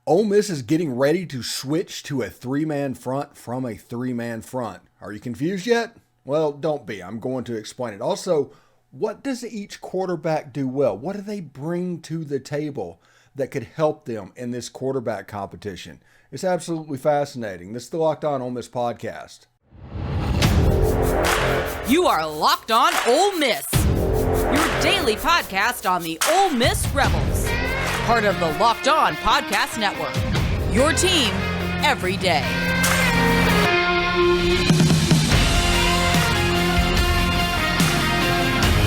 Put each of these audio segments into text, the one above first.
Ole Miss is getting ready to switch to a three-man front from a three-man front. Are you confused yet? Well, don't be. I'm going to explain it. Also, what does each quarterback do well? What do they bring to the table that could help them in this quarterback competition? It's absolutely fascinating. This is the Locked On Ole Miss podcast. You are Locked On Ole Miss, your daily podcast on the Ole Miss Rebels. Part of the Locked On Podcast Network, your team every day.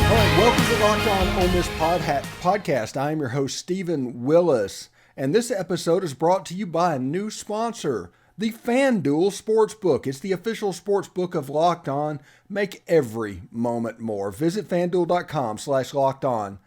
All right, welcome to Locked On Ole Miss podcast. I am your host, Stephen Willis, and this episode is brought to you by a new sponsor, the FanDuel Sportsbook. It's the official sportsbook of Locked On. Make every moment more. Visit FanDuel.com/LockedOn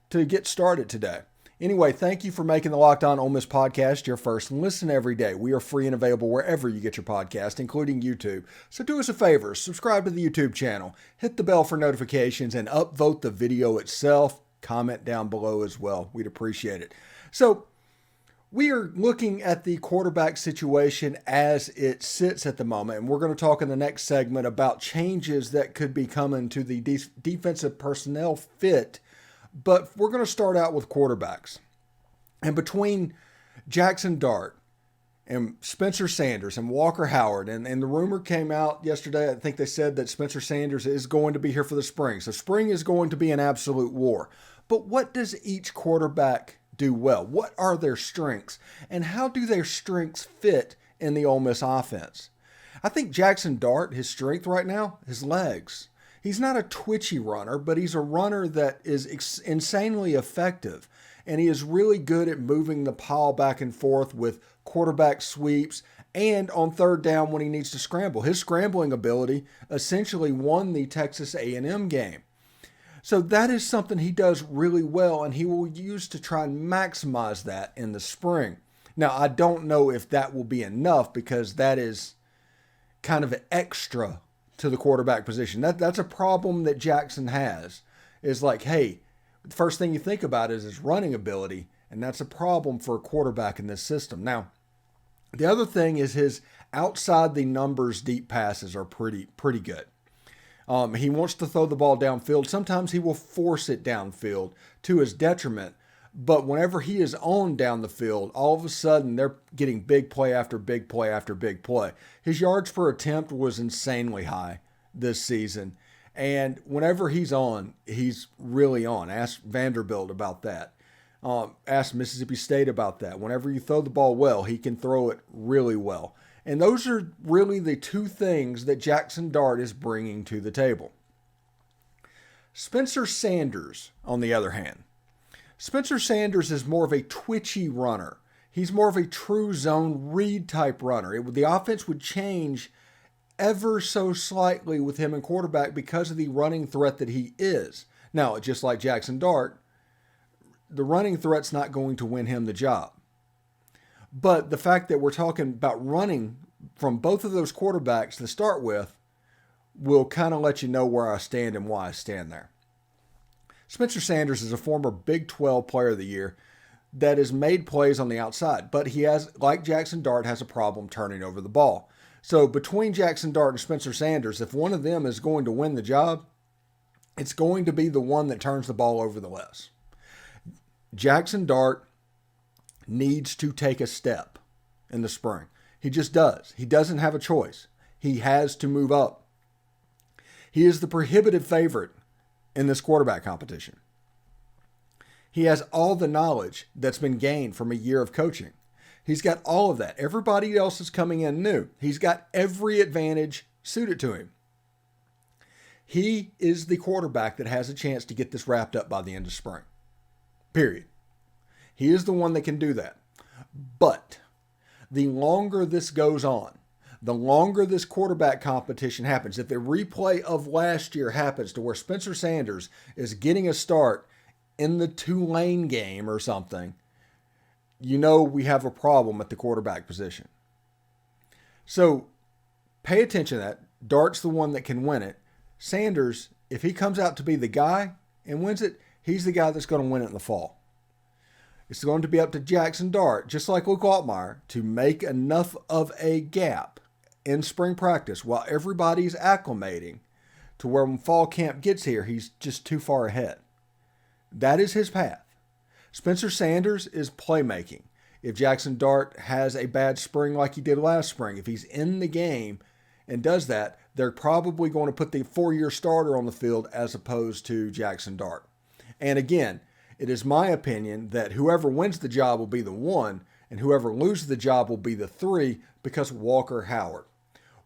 to get started today. Anyway, thank you for making the Locked On Ole Miss podcast your first listen every day. We are free and available wherever you get your podcast, including YouTube. So do us a favor, subscribe to the YouTube channel, hit the bell for notifications, and upvote the video itself. Comment down below as well. We'd appreciate it. So we are looking at the quarterback situation as it sits at the moment, and we're going to talk in the next segment about changes that could be coming to the defensive personnel fit. But we're going to start out with quarterbacks. And between Jaxson Dart and Spencer Sanders and Walker Howard, and the rumor came out yesterday, I think they said that Spencer Sanders is going to be here for the spring. So spring is going to be an absolute war. But what does each quarterback do well? What are their strengths? And how do their strengths fit in the Ole Miss offense? I think Jaxson Dart, his strength right now, his legs. He's not a twitchy runner, but he's a runner that is insanely effective. And he is really good at moving the pile back and forth with quarterback sweeps and on third down when he needs to scramble. His scrambling ability essentially won the Texas A&M game. So that is something he does really well, and he will use to try and maximize that in the spring. Now, I don't know if that will be enough because that is kind of an extra to the quarterback position. That's a problem that Jaxson has, is like, hey, the first thing you think about is his running ability, and that's a problem for a quarterback in this system. Now, the other thing is his outside the numbers deep passes are pretty good. He wants to throw the ball downfield. Sometimes he will force it downfield to his detriment. But whenever he is on down the field, all of a sudden they're getting big play after big play after big play. His yards per attempt was insanely high this season. And whenever he's on, he's really on. Ask Vanderbilt about that. Ask Mississippi State about that. Whenever you throw the ball well, he can throw it really well. And those are really the two things that Jaxson Dart is bringing to the table. Spencer Sanders, on the other hand. Spencer Sanders is more of a twitchy runner. He's more of a true zone read type runner. The offense would change ever so slightly with him in quarterback because of the running threat that he is. Now, just like Jaxson Dart, the running threat's not going to win him the job. But the fact that we're talking about running from both of those quarterbacks to start with will kind of let you know where I stand and why I stand there. Spencer Sanders is a former Big 12 Player of the Year that has made plays on the outside, but he has, like Jaxson Dart, has a problem turning over the ball. So between Jaxson Dart and Spencer Sanders, if one of them is going to win the job, it's going to be the one that turns the ball over the less. Jaxson Dart needs to take a step in the spring. He just does. He doesn't have a choice. He has to move up. He is the prohibitive favorite in this quarterback competition. He has all the knowledge that's been gained from a year of coaching. He's got all of that. Everybody else is coming in new. He's got every advantage suited to him. He is the quarterback that has a chance to get this wrapped up by the end of spring. Period. He is the one that can do that. But the longer this goes on, the longer this quarterback competition happens, if a replay of last year happens to where Spencer Sanders is getting a start in the Tulane game or something, you know we have a problem at the quarterback position. So pay attention to that. Dart's the one that can win it. Sanders, if he comes out to be the guy and wins it, he's the guy that's going to win it in the fall. It's going to be up to Jaxson Dart, just like Luke Altmaier, to make enough of a gap in spring practice while everybody's acclimating to where when fall camp gets here, he's just too far ahead. That is his path. Spencer Sanders is playmaking. If Jaxson Dart has a bad spring like he did last spring, if he's in the game and does that, they're probably going to put the 4-year starter on the field as opposed to Jaxson Dart. And again, it is my opinion that whoever wins the job will be the 1, and whoever loses the job will be the 3 because Walker Howard.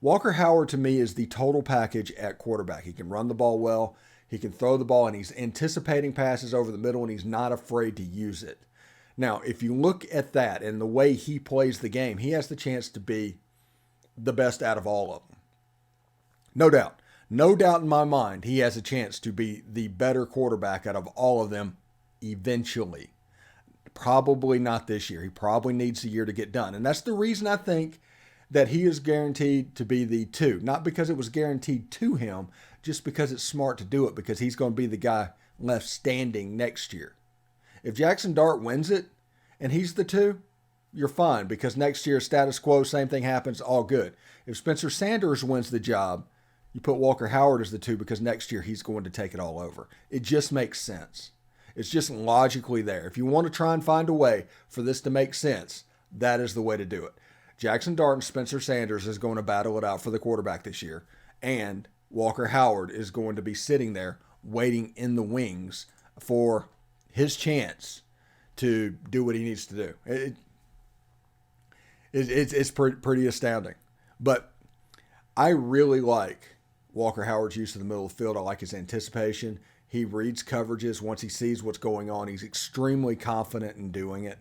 Walker Howard, to me, is the total package at quarterback. He can run the ball well, he can throw the ball, and he's anticipating passes over the middle, and he's not afraid to use it. Now, if you look at that and the way he plays the game, he has the chance to be the best out of all of them. No doubt. No doubt in my mind, he has a chance to be the better quarterback out of all of them eventually. Probably not this year. He probably needs a year to get done. And that's the reason I think that he is guaranteed to be the 2. Not because it was guaranteed to him, just because it's smart to do it, because he's going to be the guy left standing next year. If Jaxson Dart wins it and he's the 2, you're fine, because next year, status quo, same thing happens, all good. If Spencer Sanders wins the job, you put Walker Howard as the 2 because next year he's going to take it all over. It just makes sense. It's just logically there. If you want to try and find a way for this to make sense, that is the way to do it. Jaxson Dart and Spencer Sanders is going to battle it out for the quarterback this year, and Walker Howard is going to be sitting there waiting in the wings for his chance to do what he needs to do. It's pretty astounding. But I really like Walker Howard's use of the middle of the field. I like his anticipation. He reads coverages once he sees what's going on. He's extremely confident in doing it.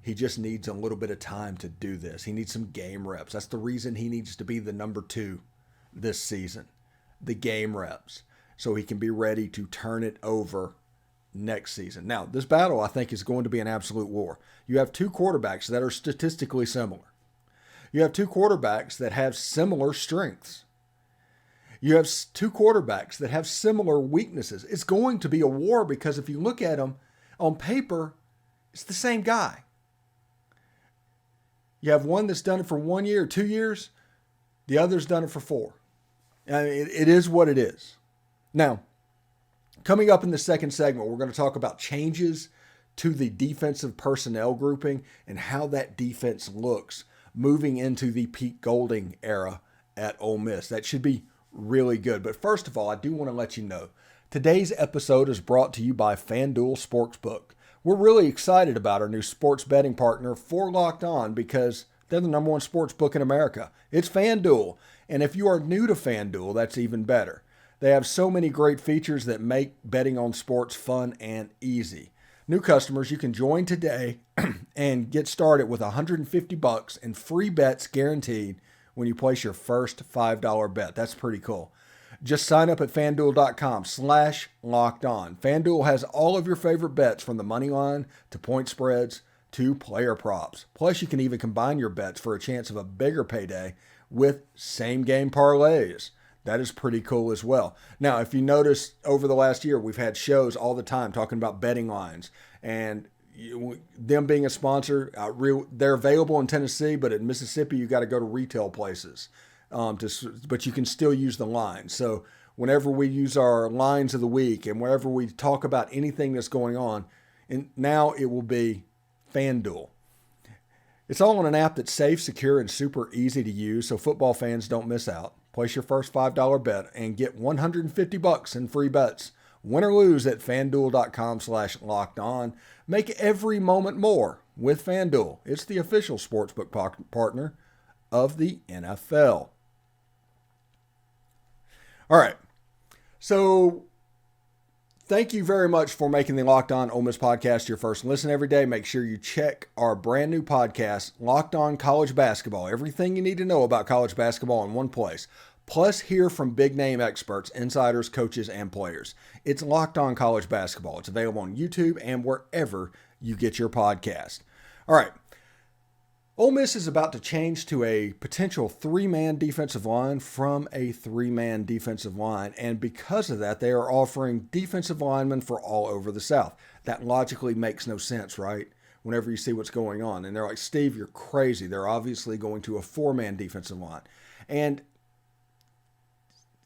He just needs a little bit of time to do this. He needs some game reps. That's the reason he needs to be the number 2 this season. The game reps. So he can be ready to turn it over next season. Now, this battle, I think, is going to be an absolute war. You have 2 quarterbacks that are statistically similar. You have 2 quarterbacks that have similar strengths. You have 2 quarterbacks that have similar weaknesses. It's going to be a war because if you look at them on paper, it's the same guy. You have one that's done it for 1 year, 2 years. The other's done it for 4. It is what it is. Now, coming up in the second segment, we're going to talk about changes to the defensive personnel grouping and how that defense looks moving into the Pete Golding era at Ole Miss. That should be really good. But first of all, I do want to let you know, today's episode is brought to you by FanDuel Sportsbook. We're really excited about our new sports betting partner for Locked On because they're the number 1 sports book in America. It's FanDuel. And if you are new to FanDuel, that's even better. They have so many great features that make betting on sports fun and easy. New customers, you can join today and get started with $150 in free bets guaranteed when you place your first $5 bet. That's pretty cool. Just sign up at FanDuel.com/LockedOn. FanDuel has all of your favorite bets from the money line to point spreads to player props. Plus, you can even combine your bets for a chance of a bigger payday with same-game parlays. That is pretty cool as well. Now, if you notice over the last year, we've had shows all the time talking about betting lines. And them being a sponsor, they're available in Tennessee, but in Mississippi, you got to go to retail places. But you can still use the line. So whenever we use our lines of the week and whenever we talk about anything that's going on, and now it will be FanDuel. It's all on an app that's safe, secure, and super easy to use, so football fans don't miss out. Place your first $5 bet and get $150 in free bets. Win or lose at FanDuel.com/LockedOn. Make every moment more with FanDuel. It's the official sportsbook partner of the NFL. All right. So thank you very much for making the Locked On Ole Miss podcast your first listen every day. Make sure you check our brand new podcast, Locked On College Basketball. Everything you need to know about college basketball in one place. Plus hear from big name experts, insiders, coaches, and players. It's Locked On College Basketball. It's available on YouTube and wherever you get your podcast. All right. Ole Miss is about to change to a potential 3-man defensive line from a 3-man defensive line. And because of that, they are offering defensive linemen for all over the South. That logically makes no sense, right? whenever you see what's going on. And they're like, Steve, you're crazy. They're obviously going to a 4-man defensive line. And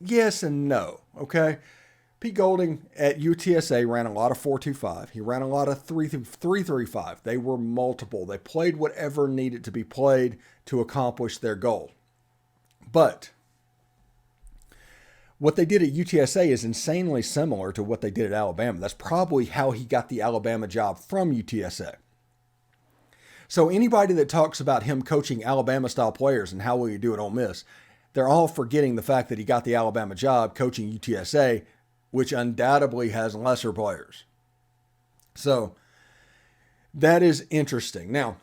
yes and no, okay? Pete Golding at UTSA ran a lot of 4-2-5. He ran a lot of 3-3-5. They were multiple. They played whatever needed to be played to accomplish their goal. But what they did at UTSA is insanely similar to what they did at Alabama. That's probably how he got the Alabama job from UTSA. So anybody that talks about him coaching Alabama-style players and how will you do at Ole Miss, they're all forgetting the fact that he got the Alabama job coaching UTSA, which undoubtedly has lesser players. So that is interesting. Now,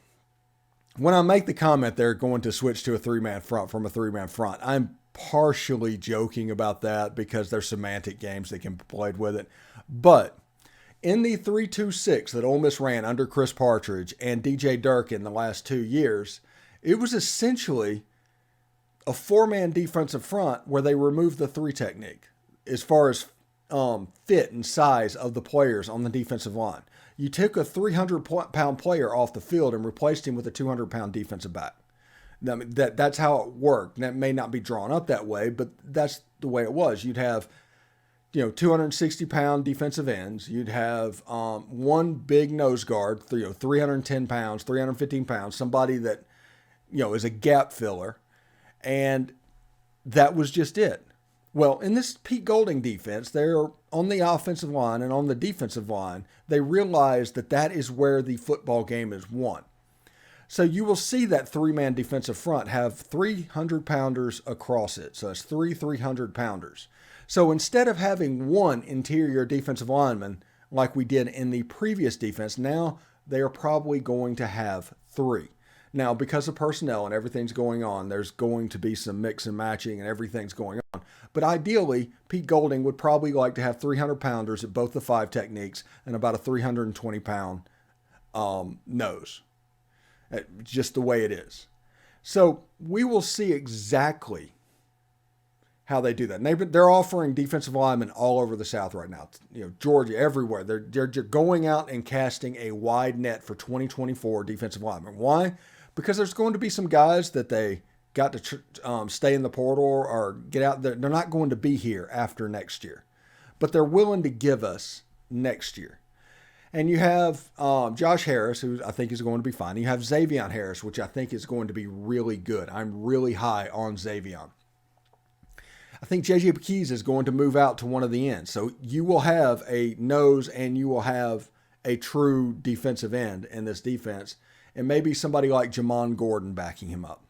when I make the comment they're going to switch to a 3-man front from a 3-man front, I'm partially joking about that because there's semantic games that can be played with it. But in the 3-2-6 that Ole Miss ran under Chris Partridge and DJ Durkin in the last 2 years, it was essentially a 4-man defensive front where they removed the 3 technique as far as fit and size of the players on the defensive line. You took a 300-pound player off the field and replaced him with a 200-pound defensive back. That's how it worked. That may not be drawn up that way, but that's the way it was. You'd have, 260-pound defensive ends. You'd have one big nose guard, 310 pounds, 315 pounds, somebody that, is a gap filler. And that was just it. Well, in this Pete Golding defense, they're on the offensive line and on the defensive line. They realize that is where the football game is won. So you will see that 3-man defensive front have 300-pounders across it. So it's 300-pounders. So instead of having one interior defensive lineman like we did in the previous defense, now they are probably going to have 3. Now, because of personnel and everything's going on, there's going to be some mix and matching and everything's going on. But ideally, Pete Golding would probably like to have 300-pounders at both the 5 techniques and about a 320-pound nose. Just the way it is. So we will see exactly how they do that. And they're offering defensive linemen all over the South right now. Georgia, everywhere. They're going out and casting a wide net for 2024 defensive linemen. Why? Because there's going to be some guys that they got to stay in the portal or get out there. They're not going to be here after next year. But they're willing to give us next year. And you have Josh Harris, who I think is going to be fine. You have Xavion Harris, which I think is going to be really good. I'm really high on Xavion. I think J.J. Keys is going to move out to one of the ends. So you will have a nose and you will have a true defensive end in this defense. And maybe somebody like Jamon Gordon backing him up.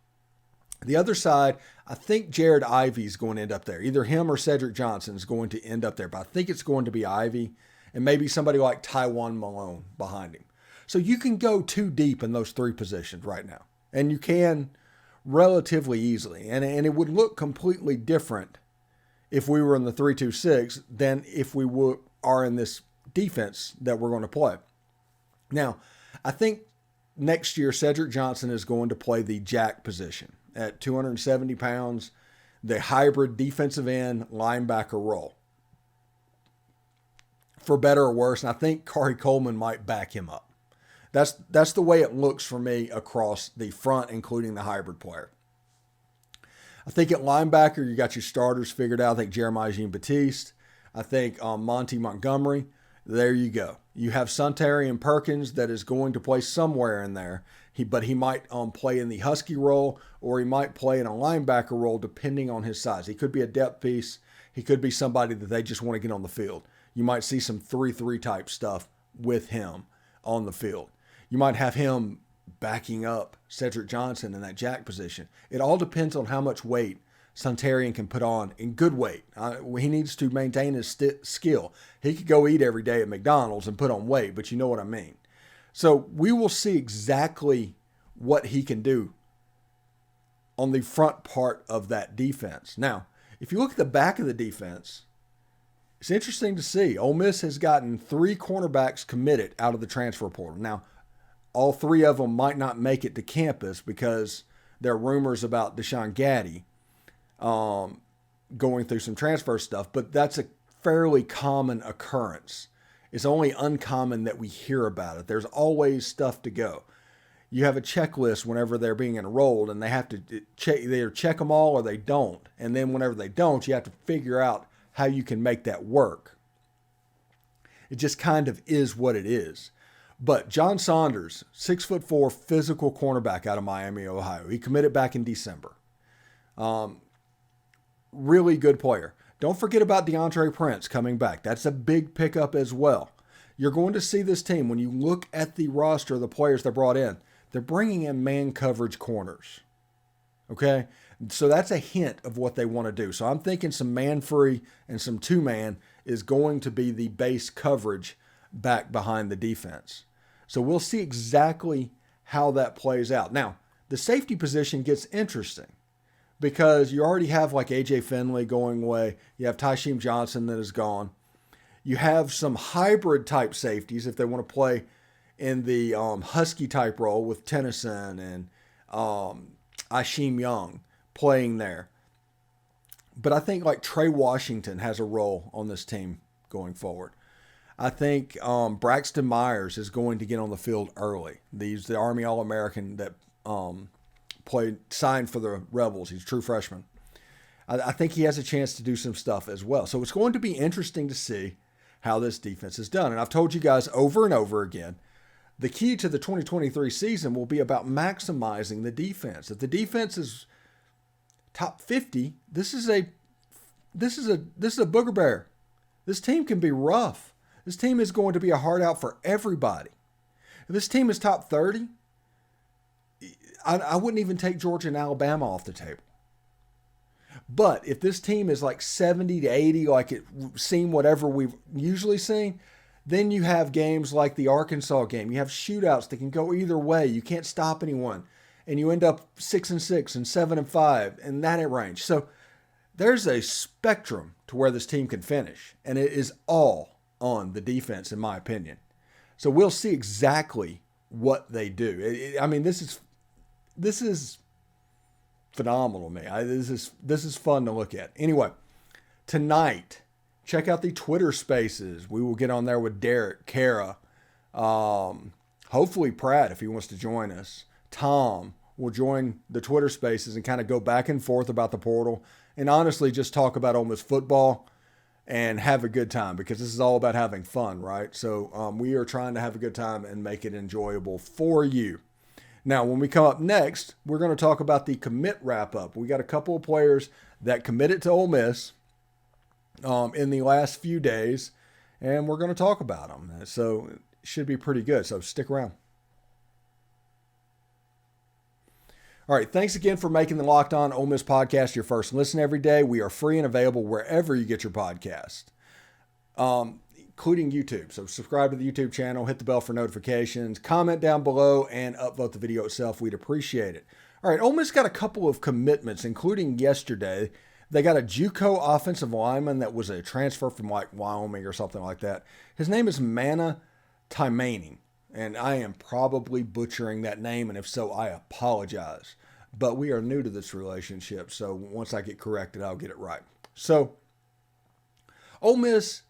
The other side, I think Jared Ivey is going to end up there. Either him or Cedric Johnson is going to end up there. But I think it's going to be Ivey. And maybe somebody like Tywan Malone behind him. So you can go too deep in those 3 positions right now. And you can relatively easily. And it would look completely different if we were in the 3-2-6 than if we are in this defense that we're going to play. Now, I think next year Cedric Johnson is going to play the jack position at 270 pounds, the hybrid defensive end linebacker role. For better or worse, and I think Corey Coleman might back him up. That's the way it looks for me across the front, including the hybrid player. I think at linebacker, you got your starters figured out. I think Jeremiah Jean-Baptiste. I think Monty Montgomery. There you go. You have Suntarian Perkins that is going to play somewhere in there. But he might play in the Husky role or he might play in a linebacker role depending on his size. He could be a depth piece. He could be somebody that they just want to get on the field. You might see some 3-3 type stuff with him on the field. You might have him backing up Cedric Johnson in that jack position. It all depends on how much weight Suntarian can put on in good weight. He needs to maintain his skill. He could go eat every day at McDonald's and put on weight, but you know what I mean. So we will see exactly what he can do on the front part of that defense. Now, if you look at the back of the defense, it's interesting to see. Ole Miss has gotten 3 cornerbacks committed out of the transfer portal. Now, all 3 of them might not make it to campus because there are rumors about Deshaun Gaddy going through some transfer stuff, but that's a fairly common occurrence It's only uncommon that we hear about it. There's always stuff to go. You have a checklist whenever they're being enrolled, and they have to check, they either check them all or they don't. And then whenever they don't, you have to figure out how you can make that work. It just kind of is what it is. But John Saunders, 6'4", physical cornerback out of Miami, Ohio. He committed back in December. Really good player. Don't forget about DeAndre Prince coming back. That's a big pickup as well. You're going to see this team, when you look at the roster of the players they brought in, they're bringing in man coverage corners. Okay? So that's a hint of what they want to do. So I'm thinking some man free and some two-man is going to be the base coverage back behind the defense. So we'll see exactly how that plays out. Now, the safety position gets interesting because you already have like A.J. Finley going away. You have Tysheem Johnson that is gone. You have some hybrid type safeties if they want to play in the Husky type role with Tennyson and Isheem Young playing there. But I think like Trey Washington has a role on this team going forward. I think Braxton Myers is going to get on the field early. He's the Army All-American that signed for the Rebels. He's a true freshman. I think he has a chance to do some stuff as well. So it's going to be interesting to see how this defense is done. And I've told you guys over and over again, the key to the 2023 season will be about maximizing the defense. If the defense is top 50, this is a booger bear. This team can be rough. This team is going to be a hard out for everybody. If this team is top 30, I wouldn't even take Georgia and Alabama off the table. But if this team is like 70 to 80, like it seemed whatever we've usually seen, then you have games like the Arkansas game. You have shootouts that can go either way. You can't stop anyone. And you end up 6-6 and 7-5 in that range. So there's a spectrum to where this team can finish. And it is all on the defense, in my opinion. So we'll see exactly what they do. I mean, this is phenomenal, man. This is fun to look at. Anyway, tonight, check out the Twitter Spaces. We will get on there with Derek, Kara, hopefully Pratt if he wants to join us. Tom will join the Twitter Spaces and kind of go back and forth about the portal and honestly just talk about Ole Miss football and have a good time because this is all about having fun, right? So we are trying to have a good time and make it enjoyable for you. Now, when we come up next, we're going to talk about the commit wrap-up. We got a couple of players that committed to Ole Miss in the last few days, and we're going to talk about them. So it should be pretty good, so stick around. All right, thanks again for making the Locked On Ole Miss podcast your first listen every day. We are free and available wherever you get your podcast, including YouTube. So subscribe to the YouTube channel, hit the bell for notifications, comment down below, and upvote the video itself. We'd appreciate it. All right, Ole Miss got a couple of commitments, including yesterday. They got a JUCO offensive lineman that was a transfer from like Wyoming or something like that. His name is Mana Taimani, and I am probably butchering that name, and if so, I apologize. But we are new to this relationship, so once I get corrected, I'll get it right. So Ole Miss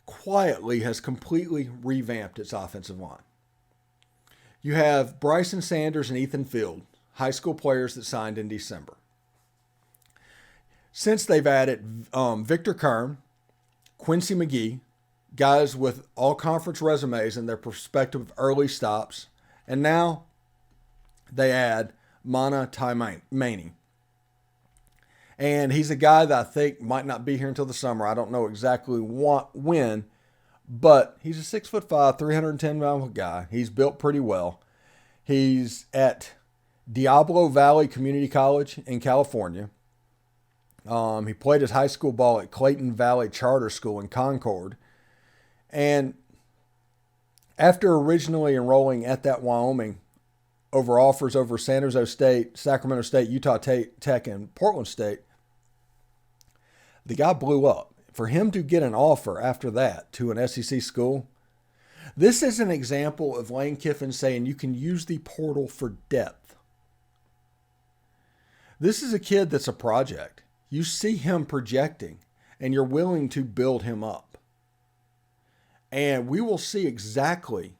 quietly has completely revamped its offensive line. You have Bryson Sanders and Ethan Field, high school players that signed in December. Since they've added Victor Kern, Quincy McGee, guys with all-conference resumes and their prospective early stops, and now they add Mana Taimani. And he's a guy that I think might not be here until the summer. I don't know exactly when, but he's a 6'5", 310-pound guy. He's built pretty well. He's at Diablo Valley Community College in California. He played his high school ball at Clayton Valley Charter School in Concord. And after originally enrolling at that Wyoming over offers over San Jose State, Sacramento State, Utah Tech, and Portland State, the guy blew up. For him to get an offer after that to an SEC school, this is an example of Lane Kiffin saying you can use the portal for depth. This is a kid that's a project. You see him projecting, and you're willing to build him up. And we will see exactly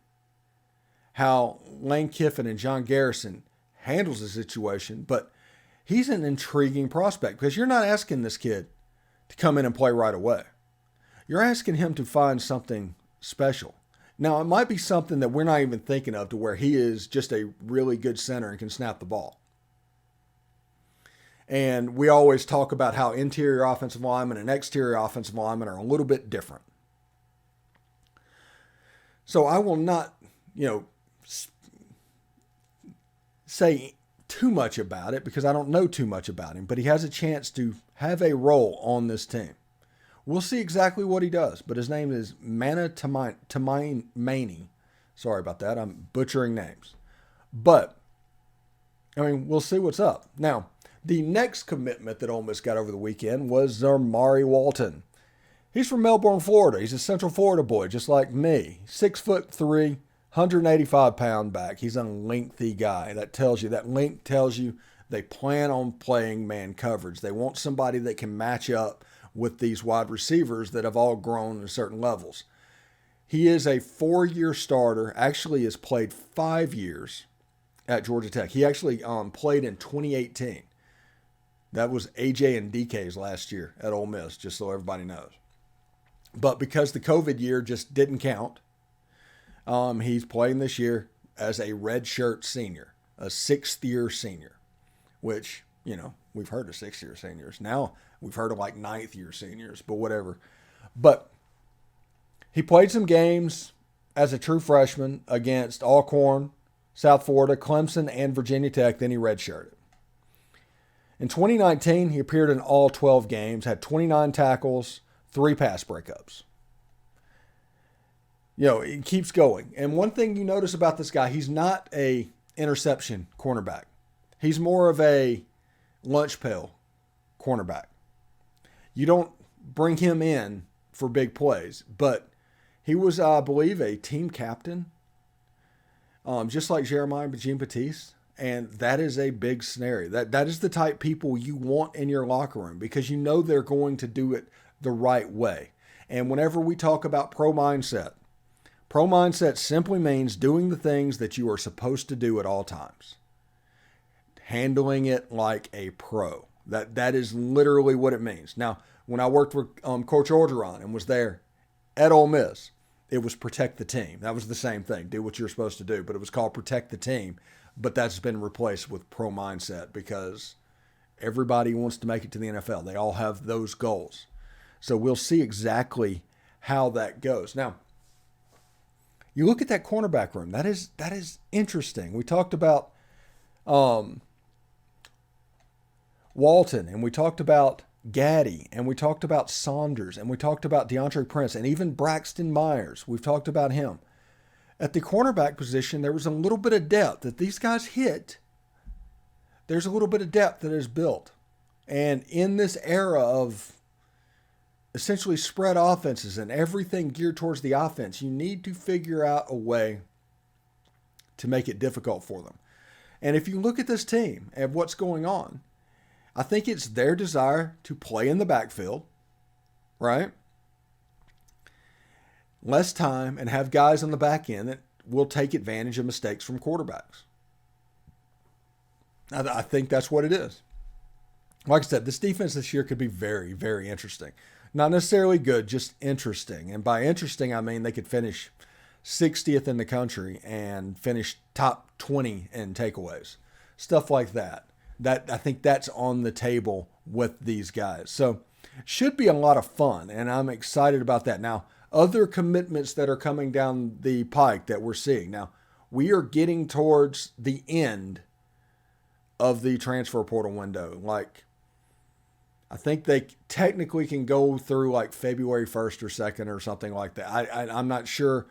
how Lane Kiffin and John Garrison handles the situation. But he's an intriguing prospect because you're not asking this kid to come in and play right away. You're asking him to find something special. Now, it might be something that we're not even thinking of to where he is just a really good center and can snap the ball. And we always talk about how interior offensive linemen and exterior offensive linemen are a little bit different. So I will not, say too much about it because I don't know too much about him, but he has a chance to have a role on this team. We'll see exactly what he does, but his name is Mana Tamani. Sorry about that. I'm butchering names. But, we'll see what's up. Now, the next commitment that Ole Miss got over the weekend was Zamari Walton. He's from Melbourne, Florida. He's a Central Florida boy, just like me. 6'3", 185-pound back. He's a lengthy guy. That length tells you they plan on playing man coverage. They want somebody that can match up with these wide receivers that have all grown to certain levels. He is a 4-year starter, actually has played 5 years at Georgia Tech. He actually played in 2018. That was AJ and DK's last year at Ole Miss, just so everybody knows. But because the COVID year just didn't count, he's playing this year as a redshirt senior, a 6th-year senior, which, we've heard of 6th-year seniors. Now we've heard of like 9th-year seniors, but whatever. But he played some games as a true freshman against Alcorn, South Florida, Clemson, and Virginia Tech. Then he redshirted. In 2019, he appeared in all 12 games, had 29 tackles, 3 pass breakups. It keeps going. And one thing you notice about this guy, he's not a interception cornerback. He's more of a lunch pail cornerback. You don't bring him in for big plays, but he was, I believe, a team captain, just like Jeremiah Jean-Baptiste. And that is a big scenario. That is the type people you want in your locker room because they're going to do it the right way. And whenever we talk about pro mindset simply means doing the things that you are supposed to do at all times. Handling it like a pro. That is literally what it means. Now, when I worked with Coach Orgeron and was there at Ole Miss, it was protect the team. That was the same thing. Do what you're supposed to do, but it was called protect the team. But that's been replaced with pro mindset because everybody wants to make it to the NFL. They all have those goals. So we'll see exactly how that goes. Now, you look at that cornerback room. That is interesting. We talked about Walton, and we talked about Gaddy, and we talked about Saunders, and we talked about DeAndre Prince, and even Braxton Myers. We've talked about him. At the cornerback position, there was a little bit of depth that these guys hit. There's a little bit of depth that is built. And in this era of essentially spread offenses and everything geared towards the offense, you need to figure out a way to make it difficult for them. And if you look at this team and what's going on, I think it's their desire to play in the backfield, right? Less time and have guys on the back end that will take advantage of mistakes from quarterbacks. I think that's what it is. Like I said, this defense this year could be very, very interesting. Not necessarily good, just interesting. And by interesting, I mean they could finish 60th in the country and finish top 20 in takeaways. Stuff like that. I think that's on the table with these guys. So should be a lot of fun, and I'm excited about that. Now, other commitments that are coming down the pike that we're seeing. Now, we are getting towards the end of the transfer portal window. Like, I think they technically can go through like February 1st or 2nd or something like that. I'm not sure,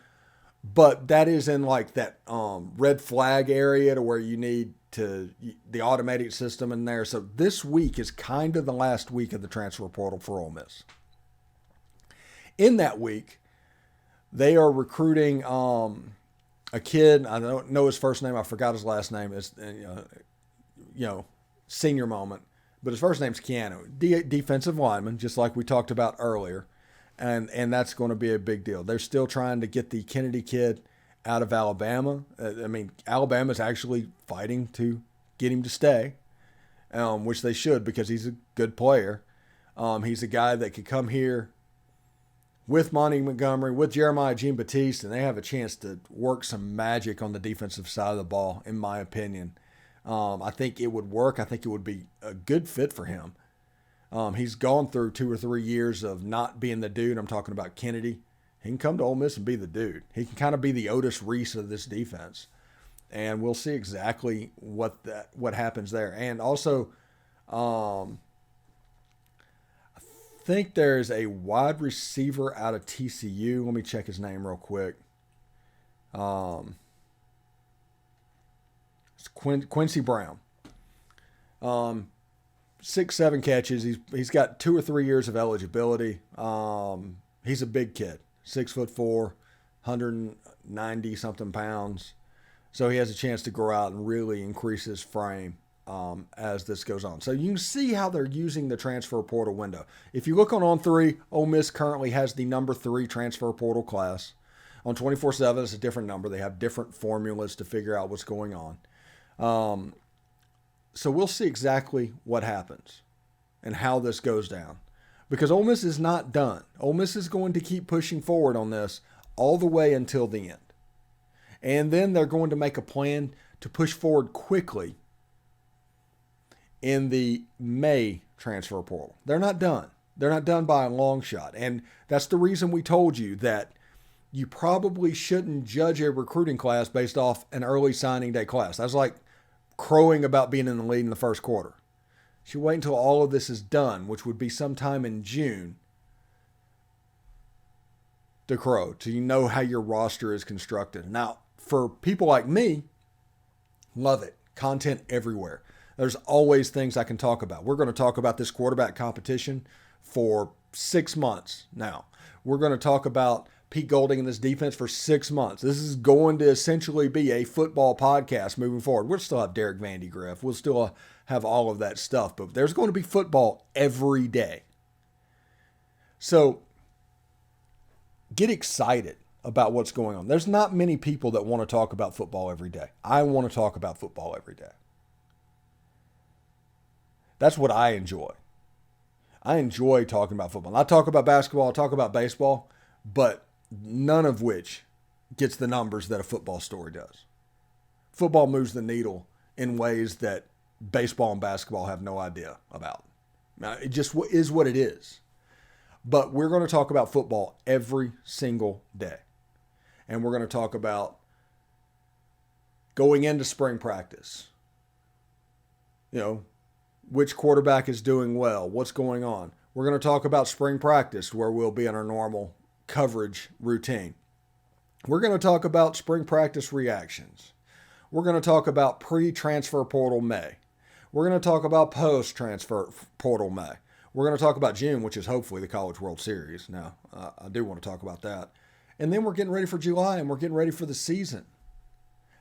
but that is in like that red flag area to where you need the automated system in there. So this week is kind of the last week of the transfer portal for Ole Miss. In that week, they are recruiting a kid. I don't know his first name. I forgot his last name. It's senior moment. But his first name's Keanu, defensive lineman, just like we talked about earlier. And that's going to be a big deal. They're still trying to get the Kennedy kid out of Alabama. Alabama's actually fighting to get him to stay, which they should because he's a good player. He's a guy that could come here with Monty Montgomery, with Jeremiah Jean-Baptiste, and they have a chance to work some magic on the defensive side of the ball, in my opinion. I think it would work. I think it would be a good fit for him. He's gone through 2 or 3 years of not being the dude. I'm talking about Kennedy. He can come to Ole Miss and be the dude. He can kind of be the Otis Reese of this defense. And we'll see exactly what happens there. And also, I think there's a wide receiver out of TCU. Let me check his name real quick. It's Quincy Brown. 6-7 catches. He's got 2 or 3 years of eligibility. He's a big kid, 6'4", 190 something pounds. So he has a chance to grow out and really increase his frame as this goes on. So you can see how they're using the transfer portal window. If you look on 3, Ole Miss currently has the number 3 transfer portal class. On 24/7, it's a different number. They have different formulas to figure out what's going on. So we'll see exactly what happens and how this goes down. Because Ole Miss is not done. Ole Miss is going to keep pushing forward on this all the way until the end. And then they're going to make a plan to push forward quickly in the May transfer portal. They're not done. They're not done by a long shot. And that's the reason we told you that you probably shouldn't judge a recruiting class based off an early signing day class. That's like crowing about being in the lead in the first quarter. You should wait until all of this is done, which would be sometime in June, to crow, so you know how your roster is constructed. Now, for people like me, love it. Content everywhere. There's always things I can talk about. We're going to talk about this quarterback competition for 6 months now. We're going to talk about Pete Golding and this defense for 6 months. This is going to essentially be a football podcast moving forward. We'll still have Derek Vandegrift. We'll still have all of that stuff, but there's going to be football every day. So get excited about what's going on. There's not many people that want to talk about football every day. I want to talk about football every day. That's what I enjoy. I enjoy talking about football. I talk about basketball, I talk about baseball, but none of which gets the numbers that a football story does. Football moves the needle in ways that baseball and basketball have no idea about. Now, it just is what it is. But we're going to talk about football every single day. And we're going to talk about going into spring practice. You know, which quarterback is doing well, what's going on. We're going to talk about spring practice where we'll be in our normal coverage routine. We're going to talk about spring practice reactions. We're going to talk about pre-transfer portal May. We're going to talk about post-transfer portal May. We're going to talk about June, which is hopefully the College World Series. Now, I do want to talk about that. And then we're getting ready for July, and we're getting ready for the season.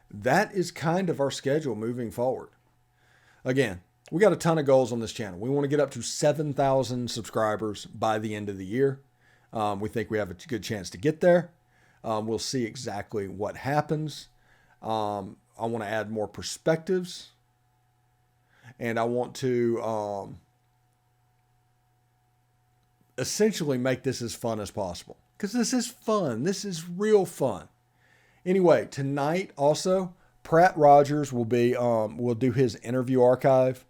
That is kind of our schedule moving forward. Again, we got a ton of goals on this channel. We want to get up to 7,000 subscribers by the end of the year. We think we have a good chance to get there. We'll see exactly what happens. I want to add more perspectives. And I want to essentially make this as fun as possible. Because this is fun. This is real fun. Anyway, tonight also, Pratt Rogers will do his interview archive.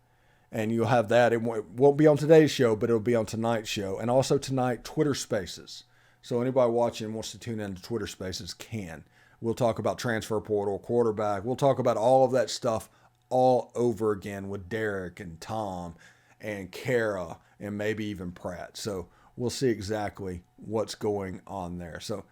And you'll have that. It won't be on today's show, but it'll be on tonight's show. And also tonight, Twitter Spaces. So anybody watching wants to tune in to Twitter Spaces can. We'll talk about transfer portal, quarterback. We'll talk about all of that stuff all over again with Derek and Tom and Kara and maybe even Pratt. So we'll see exactly what's going on there. So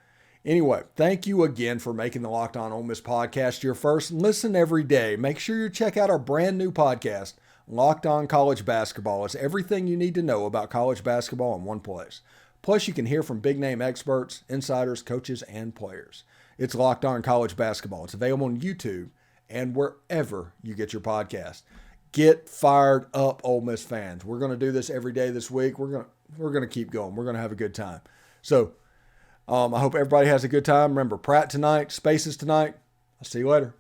anyway, thank you again for making the Locked On Ole Miss podcast your first listen every day. Make sure you check out our brand new podcast, Locked On College Basketball. It's everything you need to know about college basketball in one place. Plus, you can hear from big-name experts, insiders, coaches, and players. It's Locked On College Basketball. It's available on YouTube and wherever you get your podcast. Get fired up, Ole Miss fans. We're going to do this every day this week. We're going to keep going. We're going to have a good time. So I hope everybody has a good time. Remember, Pratt tonight, Spaces tonight. I'll see you later.